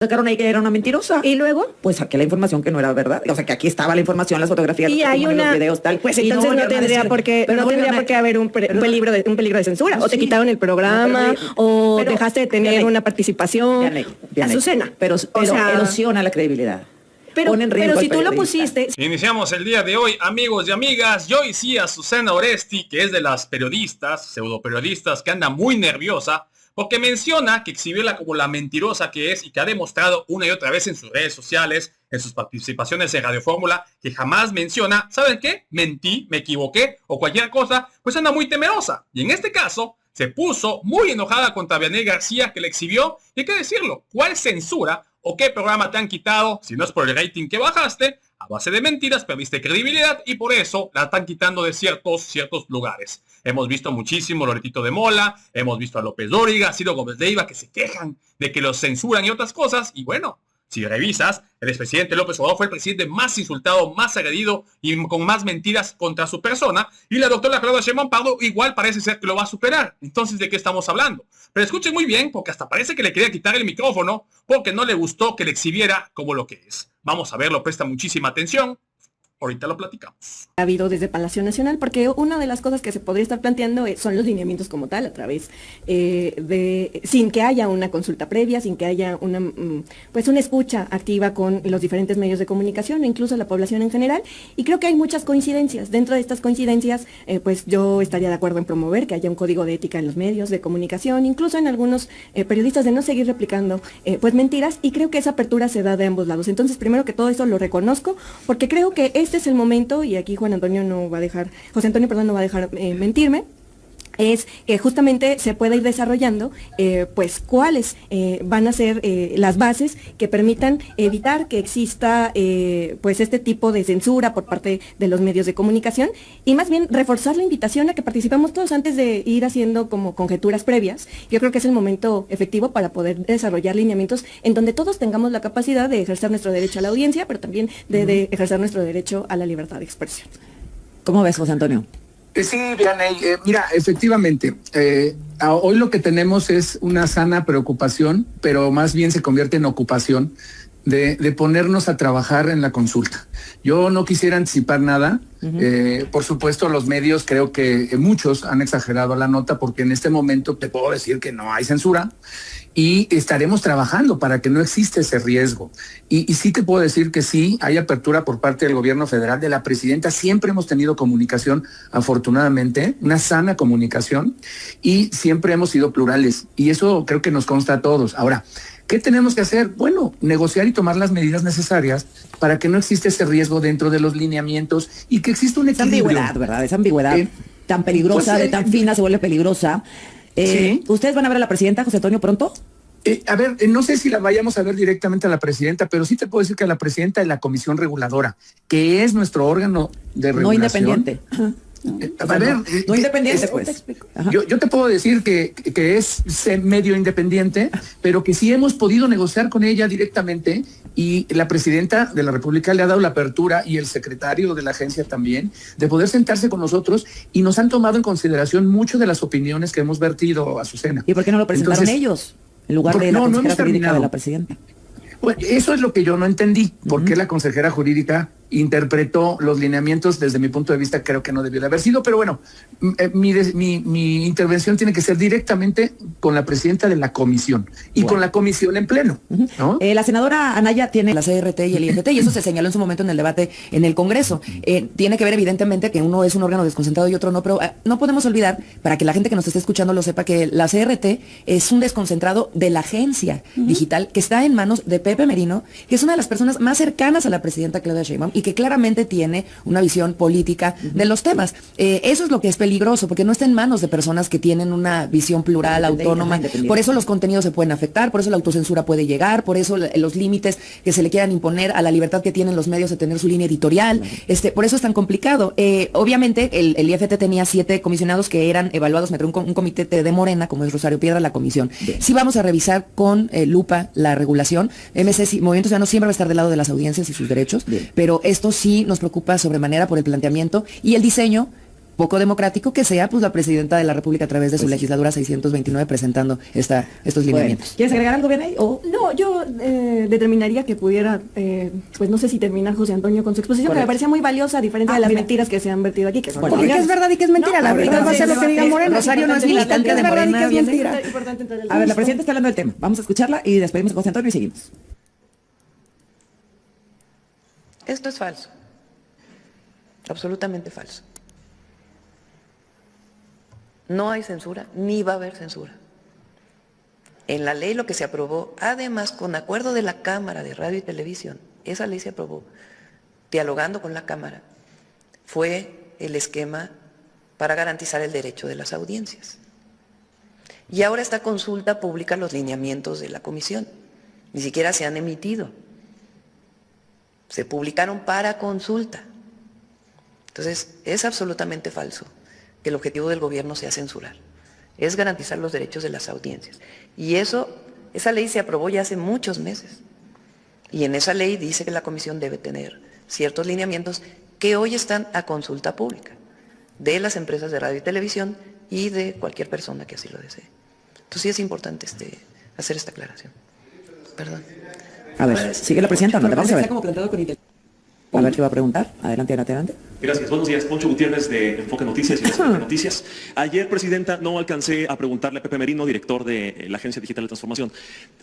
Sacaron ahí que era una mentirosa. Y luego, pues saqué la información que no era verdad. O sea, que aquí estaba la información, las fotografías, y hay los videos, tal. pues y entonces no tendría por qué, no tendría por qué haber un peligro de censura. No, o te sí. quitaron el programa, pero dejaste de tener una participación. Azucena. Pero o sea, erosiona la credibilidad. Pero si tú lo pusiste... Iniciamos el día de hoy, amigos y amigas. Yo y sí, Azucena Oresti, que es de las periodistas, pseudoperiodistas, que anda muy nerviosa, porque menciona que exhibióla como la mentirosa que es y que ha demostrado una y otra vez en sus redes sociales, en sus participaciones en Radio Fórmula, que jamás menciona, ¿saben qué? Mentí, me equivoqué o cualquier cosa, pues anda muy temerosa. Y en este caso, se puso muy enojada contra Vianey García, que le exhibió, y hay que decirlo, ¿cuál censura o qué programa te han quitado? Si no es por el rating que bajaste, a base de mentiras perdiste credibilidad y por eso la están quitando de ciertos lugares. Hemos visto muchísimo Loretito de Mola, hemos visto a López Dóriga, Ciro Gómez Leiva, que se quejan de que los censuran y otras cosas, y bueno, si revisas, el expresidente López Obrador fue el presidente más insultado, más agredido y con más mentiras contra su persona. Y la doctora Claudia Sheinbaum Pardo igual parece ser que lo va a superar. Entonces, ¿de qué estamos hablando? Pero escuchen muy bien, porque hasta parece que le quería quitar el micrófono porque no le gustó que le exhibiera como lo que es. Vamos a verlo, presta muchísima atención. Ahorita lo platicamos. Ha habido desde Palacio Nacional, porque una de las cosas que se podría estar planteando son los lineamientos como tal, a través sin que haya una consulta previa, sin que haya una escucha activa con los diferentes medios de comunicación, incluso la población en general, y creo que hay muchas coincidencias. Dentro de estas coincidencias, pues yo estaría de acuerdo en promover que haya un código de ética en los medios de comunicación, incluso en algunos periodistas, de no seguir replicando mentiras, y creo que esa apertura se da de ambos lados. Entonces, primero que todo eso lo reconozco, porque creo que este es el momento, y aquí José Antonio no va a dejar mentirme, es que justamente se pueda ir desarrollando cuáles van a ser las bases que permitan evitar que exista este tipo de censura por parte de los medios de comunicación, y más bien reforzar la invitación a que participemos todos antes de ir haciendo como conjeturas previas. Yo creo que es el momento efectivo para poder desarrollar lineamientos en donde todos tengamos la capacidad de ejercer nuestro derecho a la audiencia, pero también de ejercer nuestro derecho a la libertad de expresión. ¿Cómo ves, José Antonio? Sí, Vianey, mira, efectivamente, hoy lo que tenemos es una sana preocupación, pero más bien se convierte en ocupación de ponernos a trabajar en la consulta. Yo no quisiera anticipar nada. Por supuesto, los medios, creo que muchos han exagerado la nota, porque en este momento te puedo decir que no hay censura y estaremos trabajando para que no exista ese riesgo. Y sí te puedo decir que sí, hay apertura por parte del gobierno federal, de la presidenta. Siempre hemos tenido comunicación, afortunadamente, una sana comunicación, y siempre hemos sido plurales. Y eso creo que nos consta a todos. Ahora, ¿qué tenemos que hacer? Bueno, negociar y tomar las medidas necesarias para que no exista ese riesgo dentro de los lineamientos y que exista un equilibrio. Esa ambigüedad, ¿verdad? Esa ambigüedad tan peligrosa, de tan fina se vuelve peligrosa. Sí. ¿Ustedes van a ver a la presidenta, José Antonio, pronto? No sé si la vayamos a ver directamente a la presidenta, pero sí te puedo decir que a la presidenta de la Comisión Reguladora, que es nuestro órgano de regulación. No independiente. No independiente, pues. Yo te puedo decir que es medio independiente, pero que sí hemos podido negociar con ella directamente, y la presidenta de la República le ha dado la apertura, y el secretario de la agencia también, de poder sentarse con nosotros, y nos han tomado en consideración mucho de las opiniones que hemos vertido, Azucena. ¿Y por qué no lo presentaron ellos en lugar de la consejera jurídica de la presidenta? Bueno, eso es lo que yo no entendí. ¿Por qué la consejera jurídica interpretó los lineamientos? Desde mi punto de vista, creo que no debió de haber sido, pero bueno, mi intervención tiene que ser directamente con la presidenta de la comisión y con la comisión en pleno, ¿no? La senadora Anaya tiene la CRT y el IFT, y eso se señaló en su momento en el debate en el Congreso. Tiene que ver, evidentemente, que uno es un órgano desconcentrado y otro no, pero no podemos olvidar, para que la gente que nos esté escuchando lo sepa, que la CRT es un desconcentrado de la agencia digital, que está en manos de Pepe Merino, que es una de las personas más cercanas a la presidenta Claudia Sheinbaum, y que claramente tiene una visión política de los temas. Eso es lo que es peligroso, porque no está en manos de personas que tienen una visión plural, autónoma. Por eso los contenidos se pueden afectar, por eso la autocensura puede llegar, por eso los límites que se le quieran imponer a la libertad que tienen los medios de tener su línea editorial. Por eso es tan complicado. Obviamente, el IFT tenía 7 comisionados que eran evaluados entre un comité de Morena, como es Rosario Piedra, la comisión. Sí vamos a revisar con lupa la regulación. Movimiento Ciudadano siempre va a estar del lado de las audiencias y sus derechos, pero esto sí nos preocupa sobremanera por el planteamiento y el diseño poco democrático que sea pues la presidenta de la República a través de su legislatura 629 presentando estos lineamientos. ¿Quieres agregar algo, Vianey? O No, yo determinaría que pudiera, pues no sé si terminar José Antonio con su exposición, que me parecía muy valiosa, a diferencia de las mentiras que se han vertido aquí, que son porque ¿qué es verdad y qué es mentira? La verdad va a ser lo que diga Morena. Rosario no es militante de Morena. ¿Qué es mentira? A ver, la presidenta está hablando del tema. Vamos a escucharla y despedimos a José Antonio y seguimos. Esto es falso, absolutamente falso. No hay censura, ni va a haber censura. En la ley lo que se aprobó, además con acuerdo de la Cámara de Radio y Televisión, esa ley se aprobó dialogando con la Cámara, fue el esquema para garantizar el derecho de las audiencias. Y ahora esta consulta pública los lineamientos de la comisión, ni siquiera se han emitido. Se publicaron para consulta. Entonces, es absolutamente falso que el objetivo del gobierno sea censurar. Es garantizar los derechos de las audiencias. Y esa ley se aprobó ya hace muchos meses. Y en esa ley dice que la comisión debe tener ciertos lineamientos que hoy están a consulta pública de las empresas de radio y televisión y de cualquier persona que así lo desee. Entonces sí es importante hacer esta aclaración. Perdón. A ver, sigue la presidenta, no te vamos a ver. Como plantado con A ver qué va a preguntar. Adelante, adelante. Gracias. Buenos días. Poncho Gutiérrez de Enfoque Noticias y de Enfoque Noticias. Ayer, presidenta, no alcancé a preguntarle a Pepe Merino, director de la Agencia Digital de Transformación,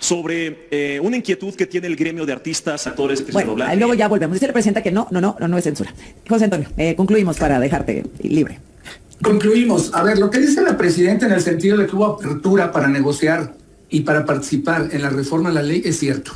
sobre una inquietud que tiene el gremio de artistas, actores, actrices de Bueno, doblaje. luego ya volvemos. Dice la presidenta que no es censura. José Antonio, concluimos para dejarte libre. Concluimos. A ver, lo que dice la presidenta en el sentido de que hubo apertura para negociar y para participar en la reforma a la ley es cierto.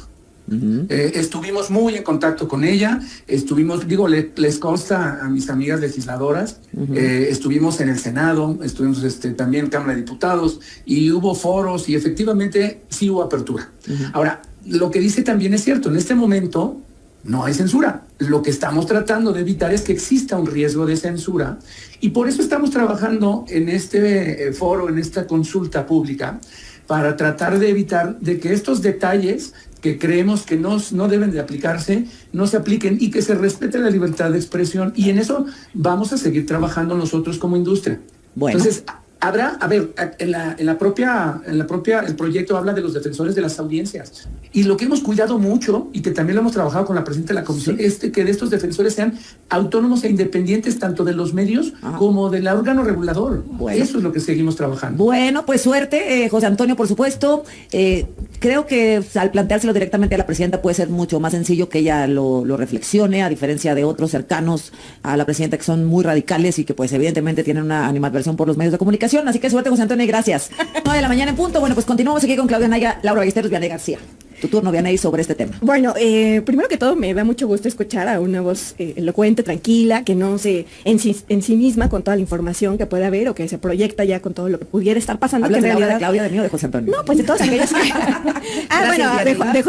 Estuvimos muy en contacto con ella, les consta a mis amigas legisladoras, estuvimos en el Senado, estuvimos también en Cámara de Diputados y hubo foros y efectivamente sí hubo apertura. Ahora, lo que dice también es cierto, en este momento no hay censura. Lo que estamos tratando de evitar es que exista un riesgo de censura y por eso estamos trabajando en este foro, en esta consulta pública, para tratar de evitar de que estos detalles que creemos que no deben de aplicarse, no se apliquen y que se respete la libertad de expresión. Y en eso vamos a seguir trabajando nosotros como industria. Bueno. Entonces, el proyecto habla de los defensores de las audiencias. Y lo que hemos cuidado mucho, y que también lo hemos trabajado con la presidenta de la comisión, es que de estos defensores sean autónomos e independientes tanto de los medios como del órgano regulador. Bueno. Eso es lo que seguimos trabajando. Bueno, pues suerte, José Antonio, por supuesto. Creo que al planteárselo directamente a la presidenta puede ser mucho más sencillo que ella lo reflexione, a diferencia de otros cercanos a la presidenta que son muy radicales y que pues evidentemente tienen una animadversión por los medios de comunicación. Así que suerte, José Antonio, y gracias. 9 de la mañana en punto. Bueno, pues continuamos aquí con Claudia Naya, Laura Ballesteros, Vianey García. Tu turno, Vianey, sobre este tema. Bueno, primero que todo me da mucho gusto escuchar a una voz elocuente, tranquila, que no se en sí misma con toda la información que puede haber o que se proyecta ya con todo lo que pudiera estar pasando. ¿Hablas que en de realidad, Claudia, de mí o de José Antonio? No, pues de todas aquellas que... de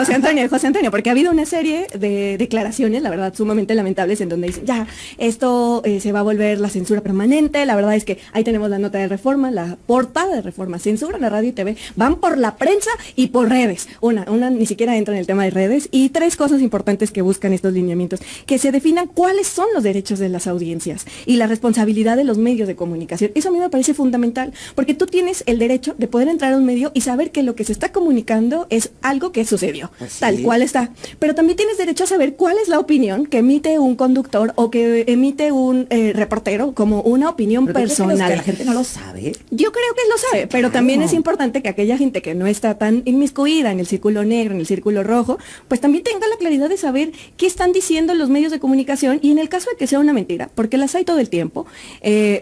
José Antonio, porque ha habido una serie de declaraciones, la verdad, sumamente lamentables, en donde dicen, ya, esto se va a volver la censura permanente. La verdad es que ahí tenemos la nota de reforma, la portada de reforma, censura en la radio y TV, van por la prensa y por redes. Una ni siquiera entra en el tema de redes. Y 3 cosas importantes que buscan estos lineamientos: que se definan cuáles son los derechos de las audiencias y la responsabilidad de los medios de comunicación. Eso a mí me parece fundamental, porque tú tienes el derecho de poder entrar a un medio y saber que lo que se está comunicando es algo que sucedió, pues sí, tal cual está. Pero también tienes derecho a saber cuál es la opinión que emite un conductor o que emite un reportero como una opinión personal. Que la gente no lo sabe. Yo creo que lo sabe, pero también es importante que aquella gente que no está tan inmiscuida en el círculo negro, en el círculo rojo, pues también tenga la claridad de saber qué están diciendo los medios de comunicación, y en el caso de que sea una mentira, porque las hay todo el tiempo,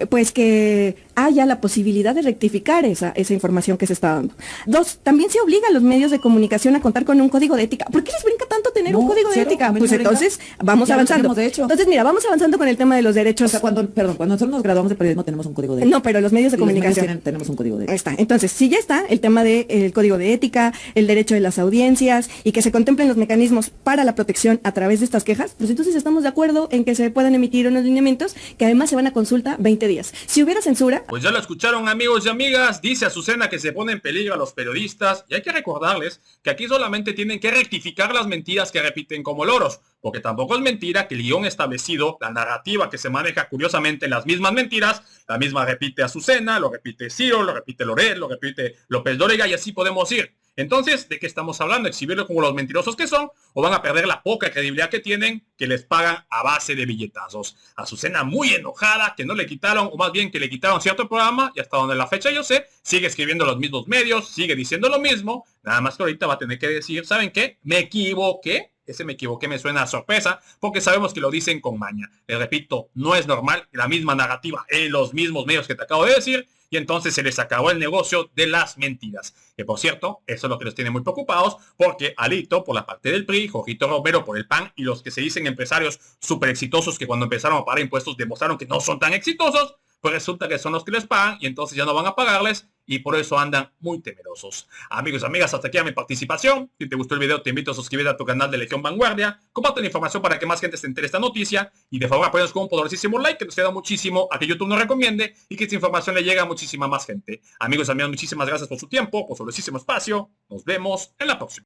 pues que haya la posibilidad de rectificar esa información que se está dando. 2, también se obliga a los medios de comunicación a contar con un código de ética. ¿Por qué les brinca tanto tener un código de ética? Pues entonces vamos avanzando. De hecho. Entonces, mira, vamos avanzando con el tema de los derechos. O sea, cuando nosotros nos graduamos de periodismo tenemos un código de ética. No, pero los medios de comunicación tenemos un código de ética. Ahí está. Entonces, si ya está el tema del código de ética, el derecho de las audiencias y que se contemplen los mecanismos para la protección a través de estas quejas, pues entonces estamos de acuerdo en que se puedan emitir unos lineamientos que además se van a consulta 20 días. Si hubiera censura, Pues ya lo escucharon, amigos y amigas, dice Azucena que se pone en peligro a los periodistas, y hay que recordarles que aquí solamente tienen que rectificar las mentiras que repiten como loros, porque tampoco es mentira que el guión establecido, la narrativa que se maneja curiosamente en las mismas mentiras, la misma repite Azucena, lo repite Ciro, lo repite Loret, lo repite López Dóriga, y así podemos ir. Entonces, ¿de qué estamos hablando? ¿Exhibirlo como los mentirosos que son? ¿O van a perder la poca credibilidad que tienen, que les pagan a base de billetazos? Azucena muy enojada, que no le quitaron, o más bien que le quitaron cierto programa, y hasta donde la fecha yo sé, sigue escribiendo los mismos medios, sigue diciendo lo mismo, nada más que ahorita va a tener que decir, ¿saben qué? Me equivoqué. Ese me equivoqué me suena a sorpresa, porque sabemos que lo dicen con maña. Les repito, no es normal la misma narrativa en los mismos medios que te acabo de decir, y entonces se les acabó el negocio de las mentiras. Que por cierto, eso es lo que los tiene muy preocupados, porque Alito por la parte del PRI, Jorgito Romero por el PAN, y los que se dicen empresarios súper exitosos que cuando empezaron a pagar impuestos demostraron que no son tan exitosos, pues resulta que son los que les pagan y entonces ya no van a pagarles y por eso andan muy temerosos. Amigos y amigas, hasta aquí mi participación. Si te gustó el video, te invito a suscribirte a tu canal de Legión Vanguardia. Comparte la información para que más gente se entere de esta noticia y de favor apoyarnos con un poderosísimo like que nos ayuda muchísimo a que YouTube nos recomiende y que esta información le llegue a muchísima más gente. Amigos y amigas, muchísimas gracias por su tiempo, por su valiosísimo espacio. Nos vemos en la próxima.